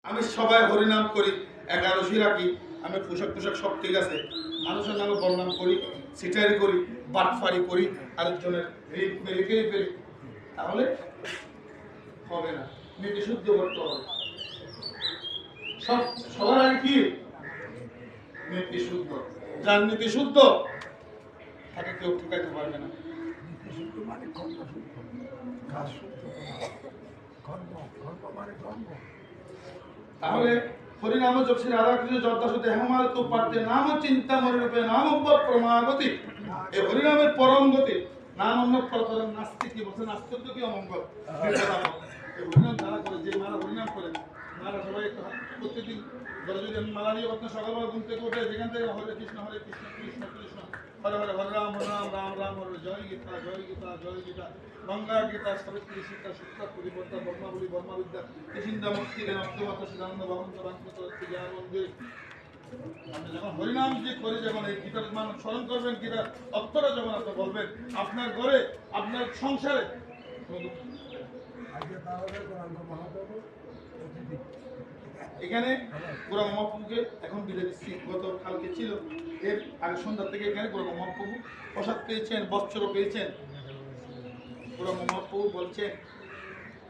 আমি সবাই হরিনাম করি, একাদশী রাখি, আমি পোশাক সব ঠিক আছে, মানুষের নামে বদনাম করি, সিটারি করি, বাটফারি করি, আরেকজনের রেখে ফেলি, তাহলে হবে না। নীতি শুদ্ধ করতে হবে। সবার আগে কি নীতি শুদ্ধ। যার নীতি শুদ্ধ তাকে কেউ ঠকাইতে পারবে না। তাহলে হরিনাম জপসি রাধাকৃষ্ণ যদ্দাসুতে হেমাল তো পারতে নাম চিন্তা মরিরূপে নাম প্রমাগতি। এই হরিনামের পরম গতি। নাম অন্য প্রতরম নাস্তিক কি বলছে, নাস্তিক কি অমঙ্গল। এই হরিনাম যারা করে, যে মারা হরিনাম করে, মারা সবাই প্রত্যেকদিন যদি মালা দিয়ে আপনার সকালবেলা ঘুম থেকে উঠে যেখান থেকে হরে কৃষ্ণ কৃষ্ণ কৃষ্ণ হরে হরে হরে রাম রাম রাম রাম হরে জয় গীতা জয় গীতা জয় গীতা গঙ্গা গীতা সাবিত্রী সীতা সীতা পরিবর্তা বর্মাবলী বর্মাবিদ্যা কৃষ্ণা মুক্তি নষ্টমাতা সিদ্ধান্ত ভগবন্ত রামকৃত জ্ঞান মন্দির। আপনি যখন হরিনাম যে করে যখন এই গীতার মান স্মরণ করবেন, গীতার অর্থটা যখন আপনি বলবেন, আপনার ঘরে আপনার সংসারে এখানে পুরা মহাপ্রভুকে এখন বিদায় দিচ্ছি। গত কালকে ছিল, এর আগে সন্ধ্যা থেকে এখানে পুরা মহাপ্রভু প্রসাদ পেয়েছেন, বস্ত্র পেয়েছেন। পুরা মহাপ্রভু বলছেন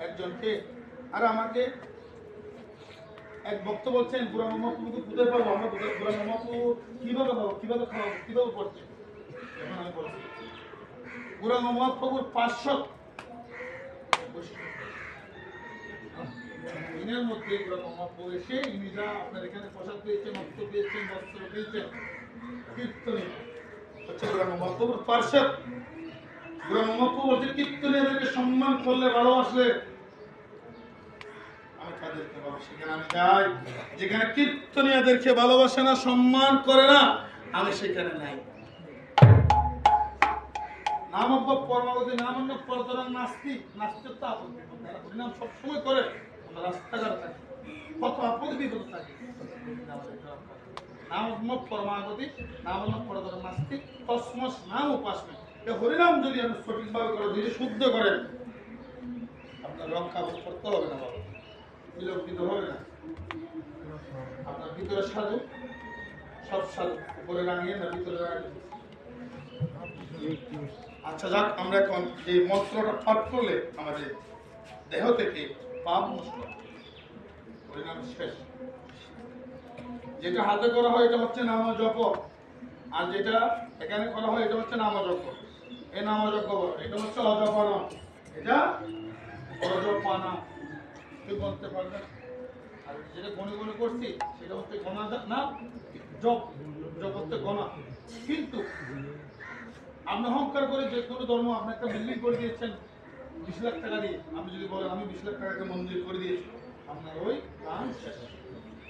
একজনকে, আর আমাকে এক ভক্ত বলছেন পুরা মহাপ্রভুকে কোথায় পাবো, আমরা পুরা মহাপ্রভু কিভাবে পাবো, কিভাবে খাওয়াবো, কিভাবে পড়ছে। এখন আমি বলছি পুরা মহাপ্রভুর 500 দিনের মধ্যে মহাপ্রভু এসে ইনিরা আপনার এখানে প্রসাদ পেয়েছেন, অর্থ পেয়েছেন, বস্ত্র পেয়েছেন, কীর্তনী হচ্ছে মহাপ্রভুর পার্শ্বদ। মহাপ্রভু বলছেন কীর্তনীয়দেরকে সম্মান করলে, ভালোবাসলে আমি তাদেরকে ভালোবাসি। সেখানে আমি যাই, যেখানে কীর্তনীয়দেরকে ভালোবাসে না, সম্মান করে না, আমি সেখানে নাই। নামজ্ঞ পরমাগতি নামান্য পরতরং নাস্তিক, নাস্তিক তো আপদ বিপদ। যারা হরিনাম সবসময় করে রাস্তাঘাট থাকে, কত আপদ বিপদ থাকে। নামজ্ঞ পরমাগতি নামান্য পরতরং নাস্তিক তসমস নাম উপাসনা। এই হরিনাম যদি আপনি সঠিকভাবে করে, যদি শুদ্ধ করেন, আপনার রং কাপড় করতে হবে না, বাবা বিলম্বিত হবে না। আপনার ভিতরে সাধু, সব সাধু উপরে রাঙিয়ে না, ভিতরে রাঙিয়ে। আচ্ছা যাক, আমরা এখন এই মন্ত্রটা পাঠ করলে আমাদের দেহ থেকে পাপ নষ্ট, পরিণাম শেষ। যেটা হাতে করা হয় এটা হচ্ছে নাম জপ, আর যেটা এখানে করা হয় এটা হচ্ছে নাম জপ। এই নাম যজ্ঞ এটা হচ্ছে অজপানা, এটা অজপানা। তুই বলতে পারবেন। আর যেটা গণে গণে করছি সেটা হচ্ছে গণা না, জপ। জপ হচ্ছে গণা। কিন্তু আপনি অহংকার করে যে কোনো ধর্ম, আপনি একটা বিল্ডিং করে দিয়েছেন 20 লাখ টাকা দিয়ে, আপনি যদি বলেন আমি 20 লাখ টাকা মন্দির করে দিয়েছি, আপনার ওই দান শেষ।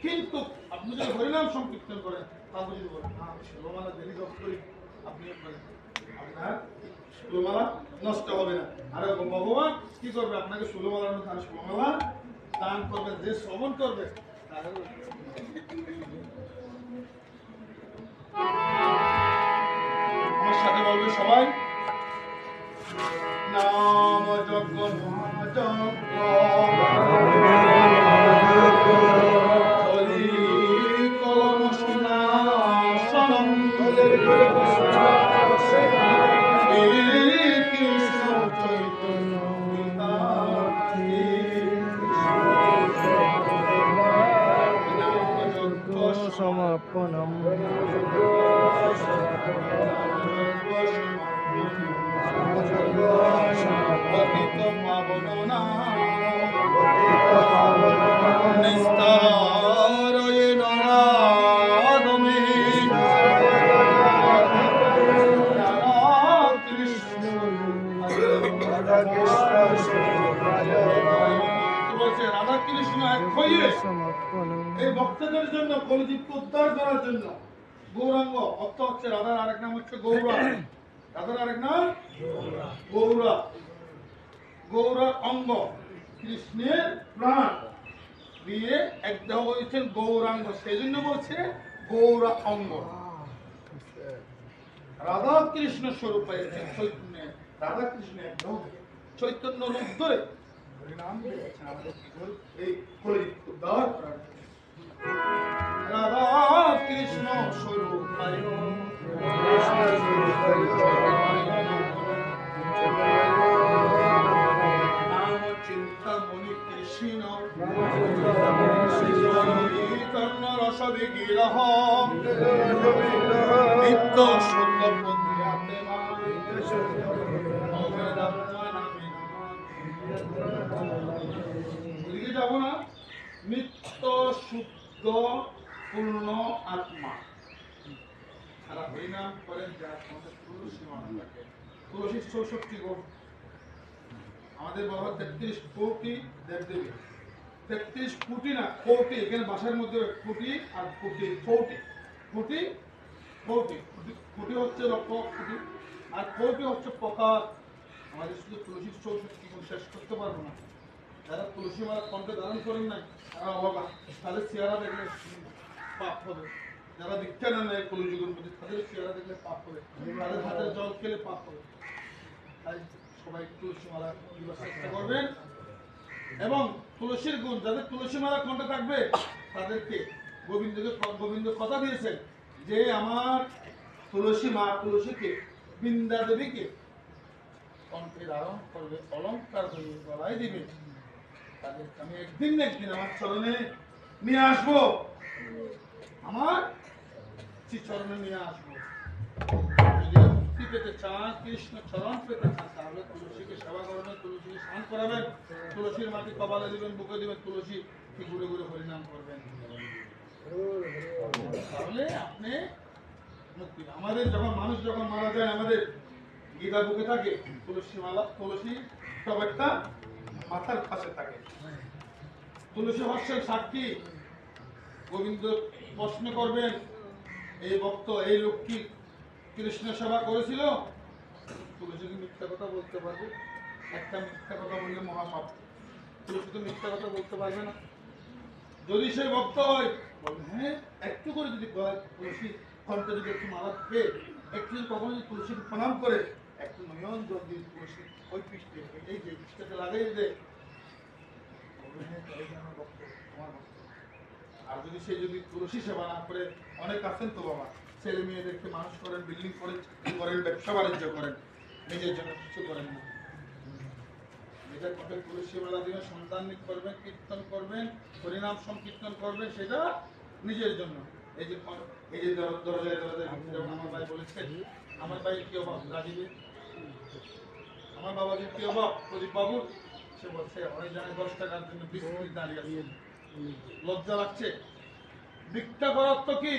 কিন্তু আপনি যদি হরিনাম সংকীর্তন করেন, তারপর যদি বলেন আমি ষোলমালা ডেলি জপ করি, আপনি আপনার ষোলমালা নষ্ট হবে না। আর ভগবান কি করবে, আপনাকে ষোলমালার মধ্যে 16 মালা দান করবে। যে শ্রবণ করবে তার আমার সাথে বলবে সবাই, নাম যজ্ঞ মহাযজ্ঞ হরি কলম সনাসনম কৃষ্ণ চৈতন্য সমাপনম রাধা কৃষ্ণ এক হয়ে এই ভক্তদের জন্য, কলিযুগকে উদ্ধার করার জন্য গৌরাঙ্গ অর্থ হচ্ছে রাধার আরেক নাম হচ্ছে গৌরা। রাধার আরেক নাম গৌরা। গৌরা অঙ্গ, কৃষ্ণের প্রাণ দিয়ে এক দেহ হয়েছেন গৌরাঙ্গ, সেই জন্য বলছে গৌরা অঙ্গ। রাধা কৃষ্ণ স্বরূপ পেয়েছেন চৈতন্য। রাধা কৃষ্ণ একদম চৈতন্য রূপ ধরে হরিনাম দিয়েছেন আমাদের এই কলিযুগ উদ্ধার করার বিগ্রহ নিত্য শুদ্ধ পন্থিয়াতে ওদিকে যাবো না। নিত্য শুদ্ধ পূর্ণ আত্মা সারা হরিনাম করেন যার মধ্যে তুলসী মালা থাকে। তুলসীর ৬৪ গুণ। আমাদের বলা হয় ৩৩ কোটি দেবদেবী। ৩৩ কোটি না কোটি, এখানে ভাষার মধ্যে কোটি আর কোটি কোটি কোটি কোটি কোটি হচ্ছে লক্ষ কোটি আর কোটি হচ্ছে প্রকার। আমাদের শুধু তুলসীর ৬৪ গুণ শেষ করতে পারবো না। যারা তুলসী মালা কণ্ঠে ধারণ করেন নাই তারা অবাক, তাদের চেহারা দেখলে পাপ হবে। যারা দীক্ষা নেন নাই কলিযুগের মধ্যে তাদের চেহারা দেখলে পাপ হবে, তাদের হাতের জল খেলে পাপ হবে। তাই সবাই তুলসী মালা দিবার চেষ্টা করবেন। এবং তুলসীর গুণ, যাদের তুলসী মালা কণ্ঠে থাকবে তাদেরকে গোবিন্দ কথা দিয়েছেন যে আমার তুলসী মা তুলসীকে বৃন্দা দেবীকে কণ্ঠে ধারণ করবে, অলঙ্কার হয়ে গলায় দিবে, তাদেরকে আমি একদিন না একদিন আমার চরণে নিয়ে আসবো, আমার চরণে নিয়ে আসবো। যদি মুক্তি পেতে চান, কৃষ্ণ চরণ পেতে চান, তাহলে তুলসীকে সেবা করবেন, তুলসীকে স্নান করাবেন, তুলসীর মাটি কপালে দিবেন, বুকে দিবেন, তুলসী ঘুরে ঘুরে হরিনাম করবেন, তাহলে আপনি মুক্তি। আমাদের মানুষ যখন মারা যায়, আমাদের গীতা বুকে থাকে, তুলসী মালা, তুলসী টবেরটা মাথার পাশে থাকে। তুলসী হর্ষের সাক্ষী। গোবিন্দ প্রশ্ন করবেন, এই ভক্ত, এই লোক কি কৃষ্ণ সেবা করেছিল? তুলসী কি মিথ্যা কথা বলতে পারবে? একটা মিথ্যা কথা বললে মহাপাপ। তুলসী তো মিথ্যা কথা বলতে পারবে না। যদি সে ভক্ত হয়, বলবে হ্যাঁ, একটু করে যদি তুলসী কণ্ঠে যদি একটু মালা খেয়ে একটু যদি কখনো যদি তুলসীকে প্রণাম করে একটু নয়ন জল দিয়ে তুলসী ওই পৃষ্ঠে, এই যে পৃষ্ঠতে লাগাই দেয়, আর যদি সে যদি তুলসী সেবা না করে, অনেক আছেন তো বাবা, ছেলে মেয়েদেরকে মানুষ করেন, বিল্ডিং করেন, করেন, ব্যবসা বাণিজ্য করেন, নিজের জন্য কিছু করেন না। যেটা কবে তুলসী মেলা দিবেন, সন্তান করবেন, কীর্তন করবেন, হরিনাম সংকীর্তন করবেন, সেটা নিজের জন্য। এই যে দরজায় যেমন আমার ভাই বলেছেন, আমার ভাই কি অভাব রাজীবে, আমার বাবাজির কি অভাব প্রদীপ বাবুর, সে বলছে অনেক জায়গায় 10 টাকার জন্য বিস্কুট দাঁড়িয়ে আছে, লজ্জা লাগছে। ভিক্ষা করার তো কি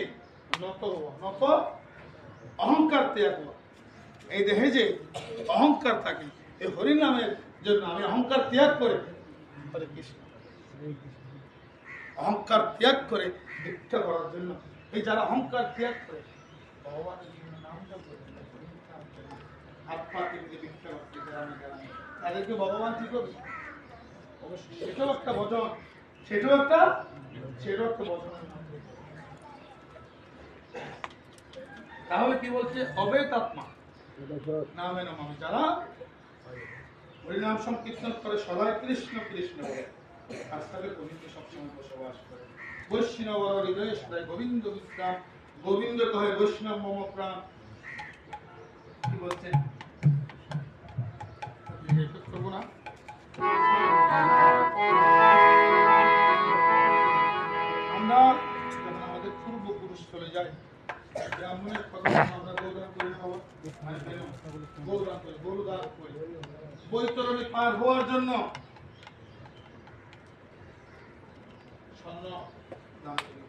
নত অহংকার ত্যাগ। এই দেহে যে অহংকার থাকে, এই হরিনামের জন্য আমি অহংকার ত্যাগ করে, হরে কৃষ্ণ, অহংকার ত্যাগ করে ভিক্ষা করার জন্য, এই যারা অহংকার ত্যাগ করে ভগবানের জন্য নাম জপ করে, হাত পা টিপে ভিক্ষা করতে গ্রামে গ্রামে, তাদেরকে ভগবান কি করবে? অবশ্যই সেটাও একটা ভজন, সেটাও একটা ভজন। তাহলে কি বলছে? অবৈত আত্মা নামে নমামি, যারা হরিনাম সংকীর্তন করে সদাই কৃষ্ণ কৃষ্ণ বলে, আর তাদের গোবিন্দ সবসময় বসবাস করে। বৈষ্ণব হৃদয়ে সদাই গোবিন্দ বিশ্রাম, গোবিন্দ কহে বৈষ্ণব মম প্রাণ। কি বলছে? করবো না, আমরা যখন আমাদের পূর্বপুরুষ চলে যায়, ব্রাহ্মণের কথা আমরা গৌদান করি না, গৌদান করি বৈতরণী পার হওয়ার জন্য স্বর্ণ দান করি।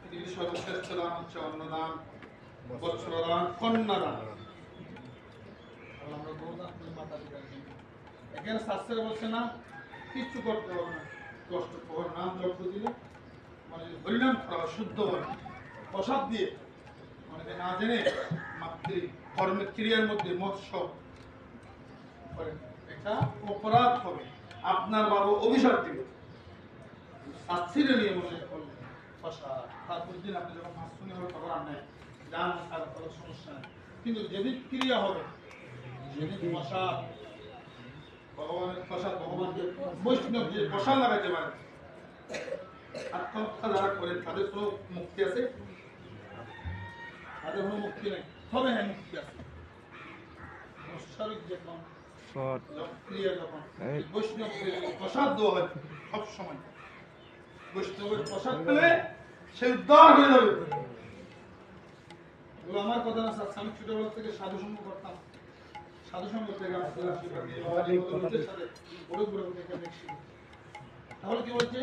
পৃথিবীর সর্বশ্রেষ্ঠ দান হচ্ছে অন্নদান, বৎসরদান, কন্যাদান। আমরা গৌদান করি মাতা পিতার জন্য। এখানে শাস্ত্রে বলছে না কিচ্ছু করতে হবে না, কষ্ট কর, নাম জপ দিলে মানে হরিনাম করা শুদ্ধ হবে, প্রসাদ দিয়ে অনেকে না জেনে মাতৃ কর্মের ক্রিয়ার মধ্যে মৎস্য করেন, এটা অপরাধ হবে, আপনার বাবা অভিশাপ দিবে। শাস্ত্রীয় নিয়ে মনে করলেন প্রসাদ, তারপর দিন আপনি যখন মাছ শুনে হবে তখন আপনি যান, তার কোনো সমস্যা নেই। কিন্তু যেদিন ক্রিয়া হবে সেদিন প্রসাদ, ভগবানের প্রসাদ, ভগবানকে বৈষ্ণব যে প্রসাদ লাগাইতে পারে, আত্মহত্যা যারা করেন তাদের কোনো মুক্তি আছে? তাদের কোনো মুক্তি নেই। তবে হ্যাঁ মুক্তি আছে, স্বাভাবিক যখন ক্রিয়া যখন বৈষ্ণব প্রসাদ দেওয়া হয়, সব সময় বৈষ্ণবের প্রসাদ পেলে সে উদ্ধার হয়ে যাবে। এগুলো আমার কথা না স্যার, আমি ছোটবেলা থেকে সাধু সঙ্গ করতাম। সাধু সঙ্গ থেকে আশীর্বাদ নিয়ে বাবার সাথে বড় বড় থেকে দেখছি। তাহলে কি বলছে?